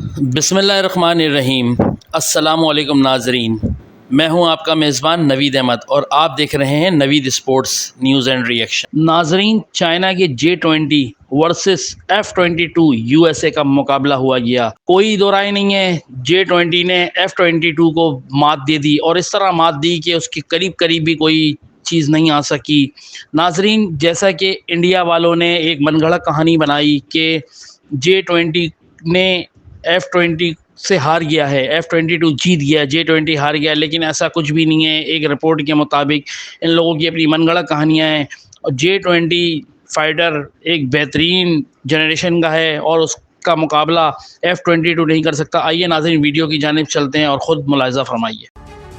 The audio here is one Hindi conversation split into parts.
बिस्मिल्लाहिर्रहमानिर्रहीम। अस्सलामुअलैकुम नाजरीन, मैं हूं आपका मेज़बान नवीद अहमद और आप देख रहे हैं Naveed sports news and reaction. नाजरीन, चाइना के J20 वर्सेस F22 USA का मुकाबला हुआ गया। कोई दो राय नहीं है, J20 ने F22 को मात दे दी और इस तरह मात दी कि उसके करीब करीब भी कोई चीज़ नहीं आ सकी। नाजरीन, जैसा कि इंडिया वालों ने एक मनगढ़ंत कहानी बनाई कि J20 ने F20 से हार गया है, F22 जीत गया, J20 हार गया, लेकिन ऐसा कुछ भी नहीं है। एक रिपोर्ट के मुताबिक इन लोगों की अपनी मनगढ़ंत कहानियाँ हैं और J20 फाइटर एक बेहतरीन जनरेशन का है और उसका मुकाबला F22 नहीं कर सकता। आइए नाज़रीन, वीडियो की जानिब चलते हैं और ख़ुद मुलाहिज़ा फरमाइए।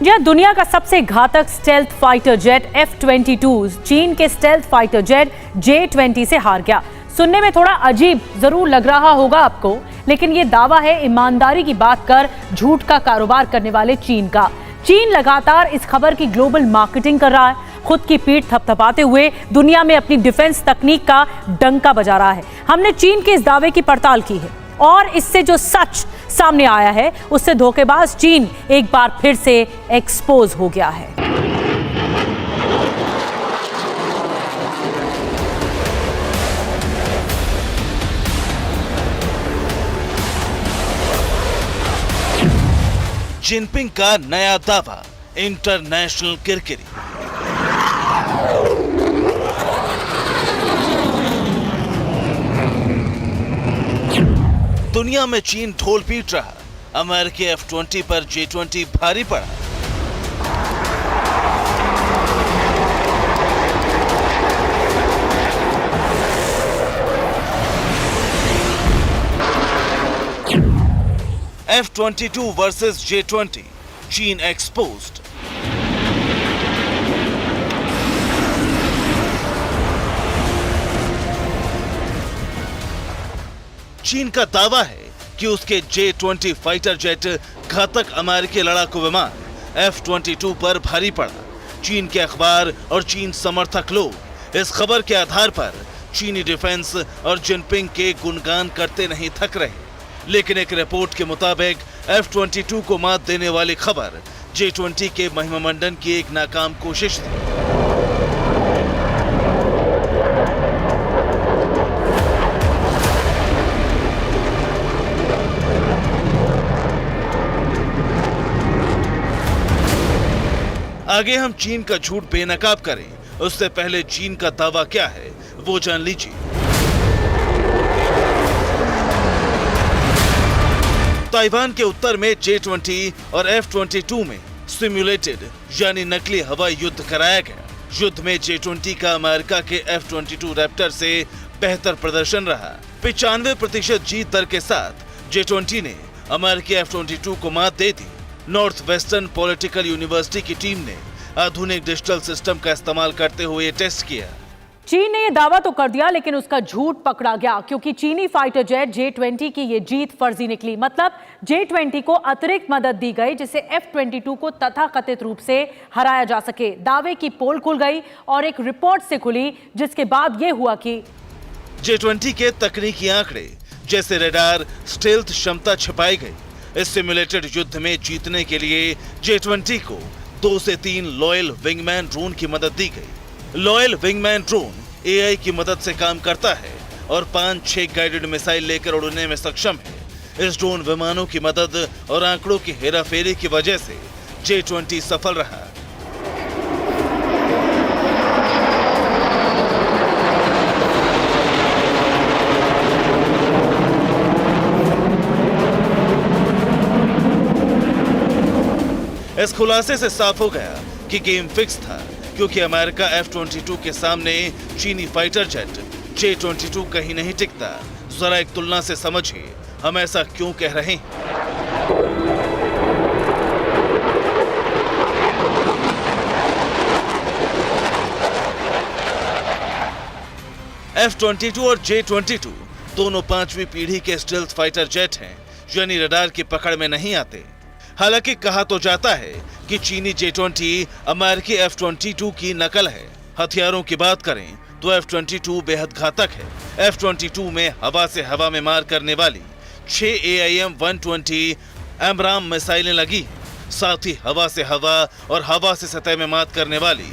यह दुनिया का सबसे घातक स्टेल्थ फाइटर जेट F22 चीन के स्टेल्थ फाइटर जेट J20 से हार गया। सुनने में थोड़ा अजीब जरूर लग रहा होगा आपको, लेकिन यह दावा है ईमानदारी की बात कर झूठ का कारोबार करने वाले चीन का। चीन लगातार इस खबर की ग्लोबल मार्केटिंग कर रहा है, खुद की पीठ थपथपाते हुए दुनिया में अपनी डिफेंस तकनीक का डंका बजा रहा है। हमने चीन के इस दावे की पड़ताल की है और इससे जो सच सामने आया है उससे धोखेबाज चीन एक बार फिर से एक्सपोज हो गया है। जिनपिंग का नया दावा, इंटरनेशनल किरकिरी। दुनिया में चीन ढोल पीट रहा, अमेरिकी F20 पर J20 भारी पड़ा। F22 वर्सेस J20, चीन एक्सपोज्ड। चीन का दावा है कि उसके J20 फाइटर जेट घातक अमेरिकी लड़ाकू विमान F22 पर भारी पड़ा। चीन के अखबार और चीन समर्थक लोग इस खबर के आधार पर चीनी डिफेंस और जिनपिंग के गुणगान करते नहीं थक रहे, लेकिन एक रिपोर्ट के मुताबिक F22 को मात देने वाली खबर J20 के महिमामंडन की एक नाकाम कोशिश थी। आगे हम चीन का झूठ बेनकाब करें, उससे पहले चीन का दावा क्या है वो जान लीजिए। ताइवान के उत्तर में J20 और F22 में सिमुलेटेड यानी नकली हवाई युद्ध कराया गया। युद्ध में J20 का अमेरिका के F22 रैप्टर से बेहतर प्रदर्शन रहा। 95% जीत दर के साथ J20 ने अमेरिकी F22 को मात दे दी। नॉर्थ वेस्टर्न पॉलिटिकल यूनिवर्सिटी की टीम ने आधुनिक डिजिटल सिस्टम का इस्तेमाल करते हुए ये टेस्ट किया। चीन ने यह दावा तो कर दिया, लेकिन उसका झूठ पकड़ा गया, क्योंकि चीनी फाइटर जेट J20 की ये जीत फर्जी निकली। मतलब J20 को अतिरिक्त मदद दी गई जिससे F22 को तथाकथित रूप से हराया जा सके। दावे की पोल खुल गई और एक रिपोर्ट से खुली, जिसके बाद यह हुआ कि J20 के तकनीकी आंकड़े जैसे रडार, स्टेल्थ क्षमता छिपाई गई। इस सिमुलेटेड युद्ध में जीतने के लिए J20 को 2 से 3 लॉयल विंगमैन ड्रोन की मदद दी गई। लॉयल विंगमैन ड्रोन AI की मदद से काम करता है और 5-6 गाइडेड मिसाइल लेकर उड़ने में सक्षम है। इस ड्रोन विमानों की मदद और आंकड़ों की हेराफेरी की वजह से J20 सफल रहा। इस खुलासे से साफ हो गया कि गेम फिक्स था, क्योंकि अमेरिका F22 के सामने चीनी फाइटर जेट J22 कहीं नहीं टिकता। जरा एक तुलना से समझिए हम ऐसा क्यों कह रहे हैं। F22 और J22 दोनों 5वीं पीढ़ी के स्टेल्थ फाइटर जेट हैं, यानी रडार की पकड़ में नहीं आते। हालांकि कहा तो जाता है कि चीनी J20 अमेरिकी F22 की नकल है। हथियारों की बात करें तो F22 बेहद घातक है। F22 में हवा से हवा में मार करने वाली 6 AIM-120 एमराम मिसाइलें लगी, साथ ही हवा से हवा और हवा से सतह में मात करने वाली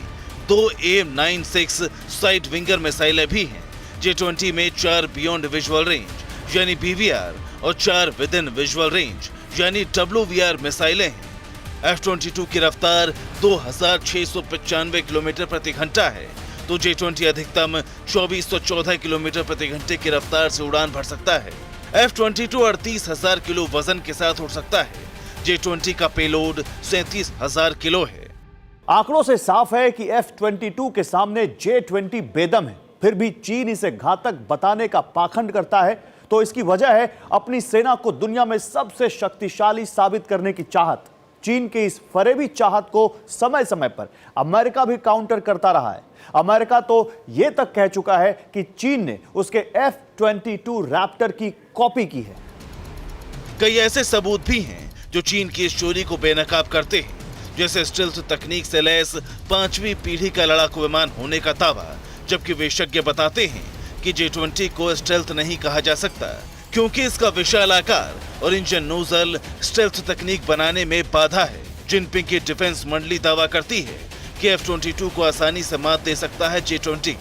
2 AIM-96 साइड विंगर मिसाइलें भी हैं। J-20 में 4 बियॉन्ड विजुअल रेंज यानी BVR और 4 विद इन विजुअल रेंज यानी WVR मिसाइलें हैं। F-22 की रफ्तार 2695 किलोमीटर प्रति घंटा है, तो J-20 अधिकतम 2414 किलोमीटर प्रति घंटे की रफ्तार से उड़ान भर सकता है। F-22 38,000 किलो वजन के साथ उड़ सकता है। J-20 का पेलोड 37,000 किलो है। आंकड़ों से साफ है कि F-22 के सामने J-20 बेदम है, फिर भी चीन इसे घातक बताने का पाखंड करता है। तो इसकी वजह है अपनी सेना को दुनिया में सबसे शक्तिशाली साबित करने की चाहत। चीन की इस फरेबी चाहत को समय समय पर अमेरिका भी काउंटर करता रहा है। अमेरिका तो यह तक कह चुका है कि चीन ने उसके F-22 रैप्टर की कॉपी की है। कई ऐसे सबूत भी हैं जो चीन की इस चोरी को बेनकाब करते हैं, जैसे स्टेल्थ तकनीक से लैस 5वीं पीढ़ी का लड़ाकू विमान होने का दावा, जबकि विशेषज्ञ बताते हैं कि J-20 को स्टेल्थ नहीं कहा जा सकता क्योंकि इसका विशाल आकार और इंजन नोजल स्टेल्थ तकनीक बनाने में बाधा है। जिनपिंग की डिफेंस मंडली दावा करती है कि F-22 को आसानी से मात दे सकता है J-20,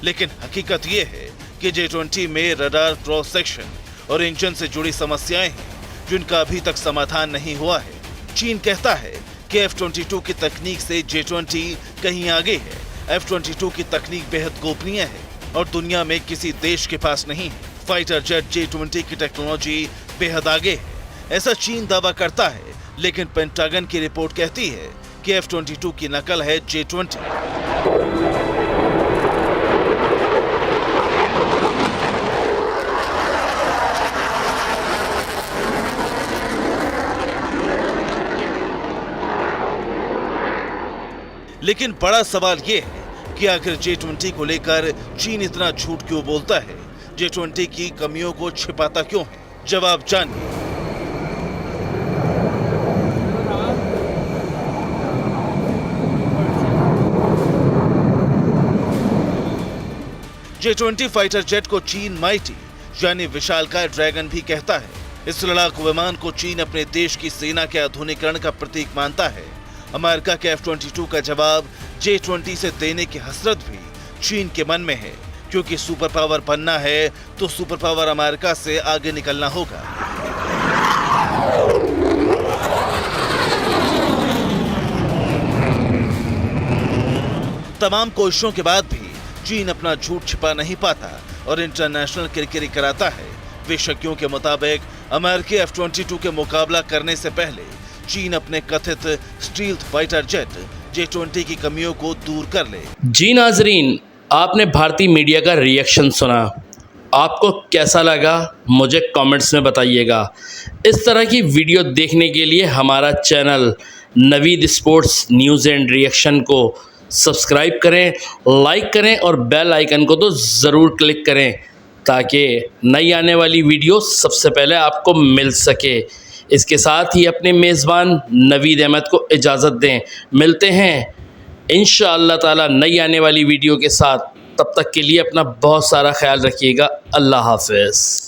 लेकिन हकीकत यह है कि J-20 में रडार क्रॉस सेक्शन और इंजन से जुड़ी समस्याएं हैं जिनका अभी तक समाधान नहीं हुआ है। चीन कहता है कि F-22 की तकनीक से J-20 कहीं आगे है। F-22 की तकनीक बेहद गोपनीय है और दुनिया में किसी देश के पास नहीं है। फाइटर जेट J-20 की टेक्नोलॉजी बेहद आगे है, ऐसा चीन दावा करता है, लेकिन पेंटागन की रिपोर्ट कहती है कि F-22 की नकल है J-20। लेकिन बड़ा सवाल यह है कि आखिर J-20 को लेकर चीन इतना झूठ क्यों बोलता है? J-20 की कमियों को छिपाता क्यों है? जवाब जानिए। J-20 फाइटर जेट को चीन माइटी यानी विशालकाय ड्रैगन भी कहता है। इस लड़ाकू विमान को चीन अपने देश की सेना के आधुनिकीकरण का प्रतीक मानता है। अमेरिका के F-22 का जवाब J-20 से देने की हसरत भी चीन के मन में है, क्योंकि सुपर पावर बनना है तो सुपर पावर अमेरिका से आगे निकलना होगा। तमाम कोशिशों के बाद भी चीन अपना झूठ छिपा नहीं पाता और इंटरनेशनल किरकिरी कराता है। विशेषज्ञों के मुताबिक अमेरिकी F-22 के मुकाबला करने से पहले चीन अपने कथित स्टील्थ फाइटर जेट J-20 की कमियों को दूर कर ले। जी नाजरीन, आपने भारतीय मीडिया का रिएक्शन सुना, आपको कैसा लगा मुझे कमेंट्स में बताइएगा। इस तरह की वीडियो देखने के लिए हमारा channel Naveed sports news and reaction को सब्सक्राइब करें, लाइक करें और बेल आइकन को तो ज़रूर क्लिक करें ताकि नई आने वाली वीडियो सबसे पहले आपको मिल सके। इसके साथ ही अपने मेज़बान नवीद अहमद को इजाज़त दें। मिलते हैं इंशाअल्लाह ताला नई आने वाली वीडियो के साथ। तब तक के लिए अपना बहुत सारा ख्याल रखिएगा। अल्लाह हाफ़िज़।